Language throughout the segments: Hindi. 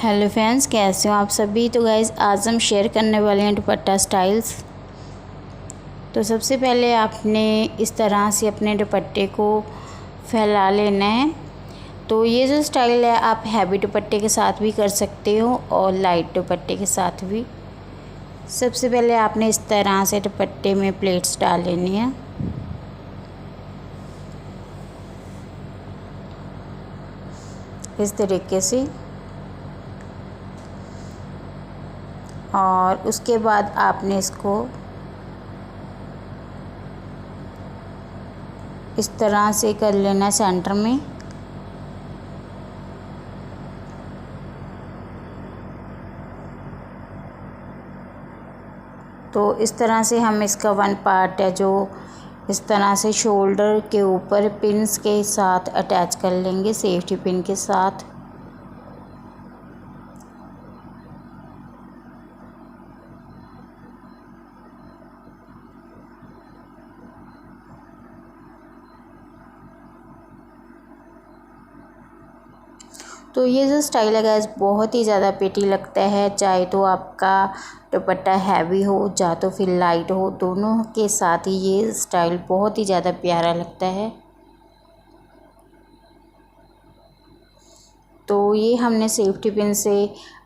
हेलो फ्रेंड्स, कैसे हो आप सभी। तो गाइज़ आज हम शेयर करने वाले हैं दुपट्टा स्टाइल्स। तो सबसे पहले आपने इस तरह से अपने दुपट्टे को फैला लेना है। तो ये जो स्टाइल है आप हैवी दुपट्टे के साथ भी कर सकते हो और लाइट दुपट्टे के साथ भी। सबसे पहले आपने इस तरह से दुपट्टे में प्लेट्स डाल लेनी है। इस तरीके से, और उसके बाद आपने इसको इस तरह से कर लेना है सेंटर में। तो इस तरह से हम इसका वन पार्ट है जो इस तरह से शोल्डर के ऊपर पिन्स के साथ अटैच कर लेंगे, सेफ्टी पिन के साथ। तो ये जो स्टाइल है गाइस बहुत ही ज़्यादा प्रिटी लगता है, चाहे तो आपका दुपट्टा हैवी हो या तो फिर लाइट हो, दोनों के साथ ही ये स्टाइल बहुत ही ज़्यादा प्यारा लगता है। तो ये हमने सेफ्टी पिन से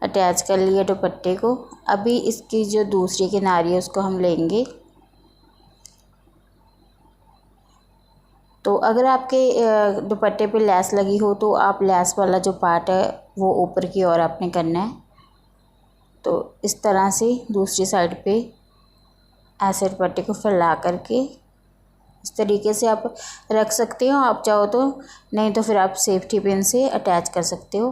अटैच कर लिया दुपट्टे को। अभी इसकी जो दूसरी किनारी है उसको हम लेंगे। तो अगर आपके दुपट्टे पे लेस लगी हो तो आप लेस वाला जो पार्ट है वो ऊपर की ओर आपने करना है। तो इस तरह से दूसरी साइड पे ऐसे दुपट्टे को फैला करके इस तरीके से आप रख सकते हो। आप चाहो तो, नहीं तो फिर आप सेफ्टी पिन से अटैच कर सकते हो।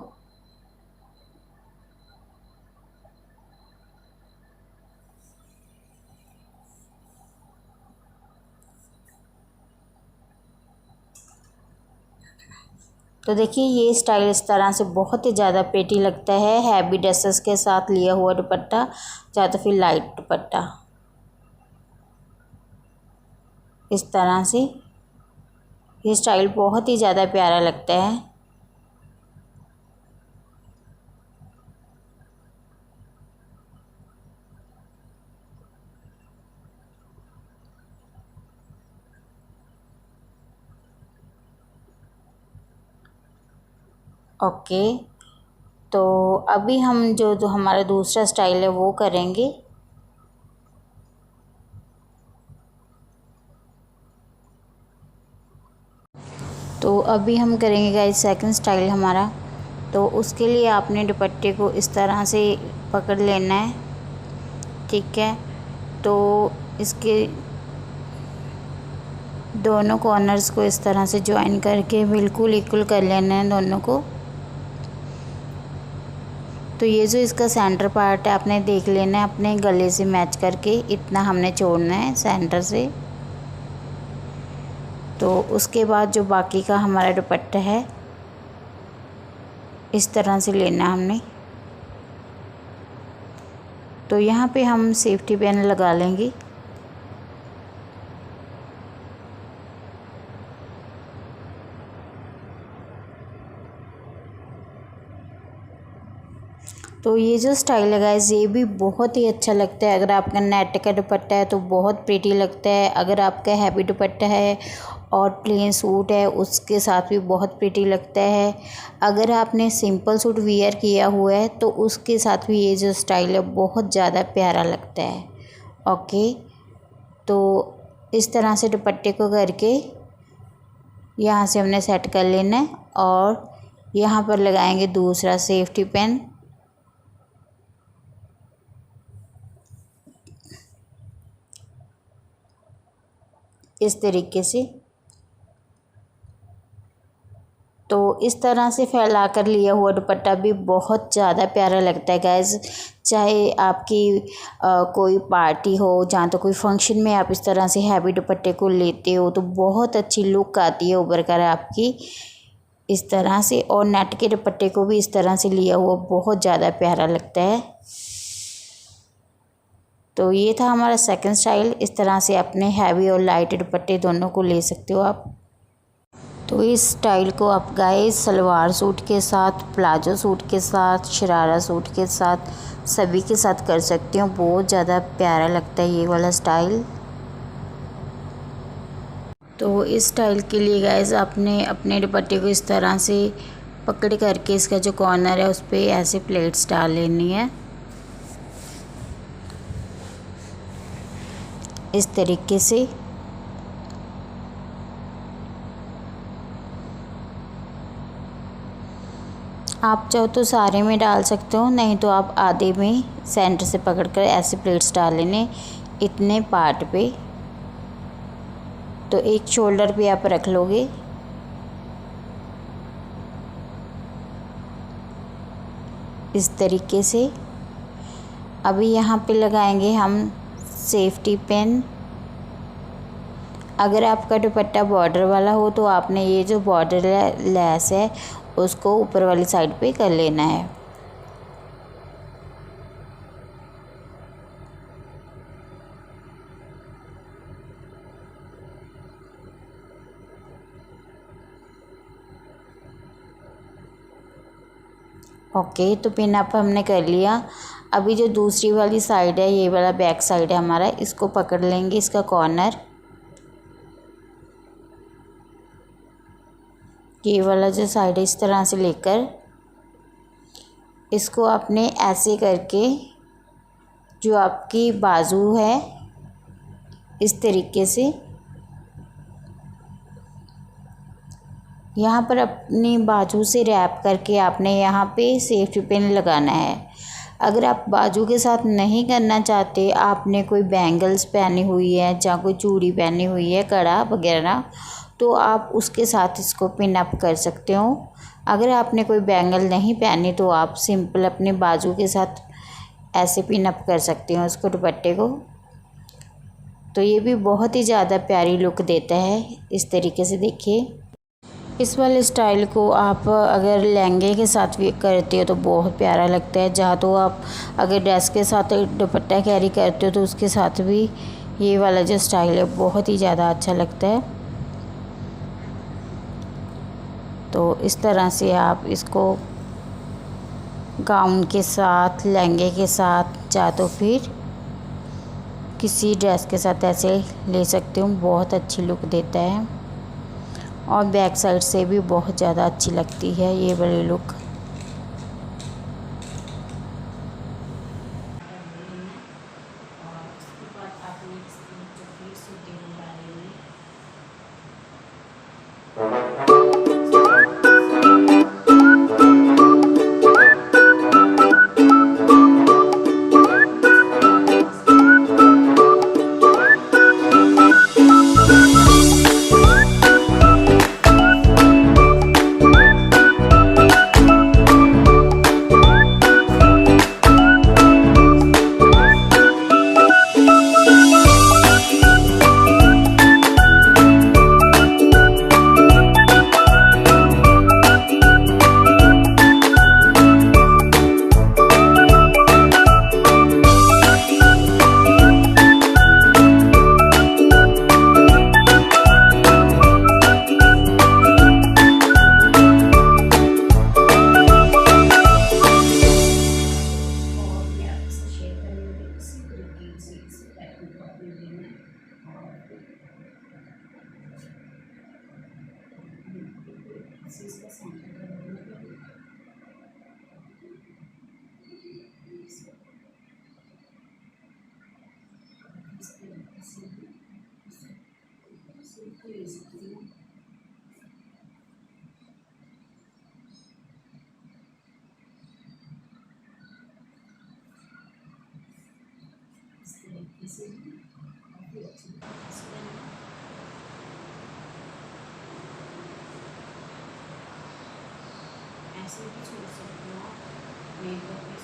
तो देखिए ये स्टाइल इस तरह से बहुत ही ज़्यादा प्रिटी लगता है हैवी ड्रेसेस के साथ लिया हुआ दुपट्टा या तो फिर लाइट दुपट्टा। इस तरह से ये स्टाइल बहुत ही ज़्यादा प्यारा लगता है। ओके, तो अभी हम जो हमारा दूसरा स्टाइल है वो करेंगे। तो अभी हम करेंगे गाइस सेकंड स्टाइल हमारा। तो उसके लिए आपने दुपट्टे को इस तरह से पकड़ लेना है, ठीक है। तो इसके दोनों कॉर्नर्स को इस तरह से ज्वाइन करके बिल्कुल इक्वल कर लेना है दोनों को। तो ये जो इसका सेंटर पार्ट है आपने देख लेना है अपने गले से मैच करके, इतना हमने छोड़ना है सेंटर से। तो उसके बाद जो बाकी का हमारा दुपट्टा है इस तरह से लेना हमने। तो यहाँ पे हम सेफ्टी पिन लगा लेंगे। तो ये जो स्टाइल है गाइस ये भी बहुत ही अच्छा लगता है। अगर आपका नेट का दुपट्टा है तो बहुत प्रिटी लगता है। अगर आपका हैवी दुपट्टा है और प्लेन सूट है उसके साथ भी बहुत प्रिटी लगता है। अगर आपने सिंपल सूट वियर किया हुआ है तो उसके साथ भी ये जो स्टाइल है बहुत ज़्यादा प्यारा लगता है। ओके, तो इस तरह से दुपट्टे को करके यहाँ से हमने सेट कर लेना है और यहाँ पर लगाएंगे दूसरा सेफ्टी पिन। इस तरीके से, तो इस तरह से फैला कर लिया हुआ दुपट्टा भी बहुत ज़्यादा प्यारा लगता है गाइस। चाहे आपकी कोई पार्टी हो, जहाँ तो कोई फंक्शन में आप इस तरह से हैवी दुपट्टे को लेते हो तो बहुत अच्छी लुक आती है उभर कर आपकी इस तरह से। और नेट के दुपट्टे को भी इस तरह से लिया हुआ बहुत ज़्यादा प्यारा लगता है। तो ये था हमारा सेकंड स्टाइल। इस तरह से अपने हैवी और लाइट दुपट्टे दोनों को ले सकते हो आप। तो इस स्टाइल को आप गाइस सलवार सूट के साथ, प्लाजो सूट के साथ, शरारा सूट के साथ, सभी के साथ कर सकती हूँ। बहुत ज़्यादा प्यारा लगता है ये वाला स्टाइल। तो इस स्टाइल के लिए गाइस आपने अपने दुपट्टे को इस तरह से पकड़ करके इसका जो कॉर्नर है उस पर ऐसे प्लेट्स डाल लेनी है, इस तरीके से। आप चाहो तो सारे में डाल सकते हो, नहीं तो आप आधे में सेंटर से पकड़कर ऐसे प्लेट्स डाल लेने इतने पार्ट पे। तो एक शोल्डर पे आप रख लोगे, इस तरीके से। अभी यहाँ पे लगाएंगे हम सेफ्टी पिन। अगर आपका दुपट्टा बॉर्डर वाला हो तो आपने ये जो बॉर्डर लेस है उसको ऊपर वाली साइड पे कर लेना है। ओके, तो पिन अप हमने कर लिया। अभी जो दूसरी वाली साइड है, ये वाला बैक साइड है हमारा, इसको पकड़ लेंगे, इसका कॉर्नर, ये वाला जो साइड है, इस तरह से लेकर इसको आपने ऐसे करके जो आपकी बाजू है इस तरीके से यहाँ पर अपनी बाजू से रैप करके आपने यहाँ पे सेफ्टी पिन लगाना है। अगर आप बाजू के साथ नहीं करना चाहते, आपने कोई बैंगल्स पहनी हुई है या कोई चूड़ी पहनी हुई है, कड़ा वगैरह, तो आप उसके साथ इसको पिन अप कर सकते हो। अगर आपने कोई बैंगल नहीं पहनी तो आप सिंपल अपने बाजू के साथ ऐसे पिन अप कर सकते हो इसको, दुपट्टे को। तो ये भी बहुत ही ज़्यादा प्यारी लुक देता है। इस तरीके से देखिए, इस वाले स्टाइल को आप अगर लहंगे के साथ भी करते हो तो बहुत प्यारा लगता है। जहाँ तो आप अगर ड्रेस के साथ दुपट्टा कैरी करते हो तो उसके साथ भी ये वाला जो स्टाइल है बहुत ही ज़्यादा अच्छा लगता है। तो इस तरह से आप इसको गाउन के साथ, लहंगे के साथ, या तो फिर किसी ड्रेस के साथ ऐसे ले सकते हो। बहुत अच्छी लुक देता है और बैक साइड से भी बहुत ज़्यादा अच्छी लगती है ये वाली लुक। ऐसे भी छोड़ सकते हो आप।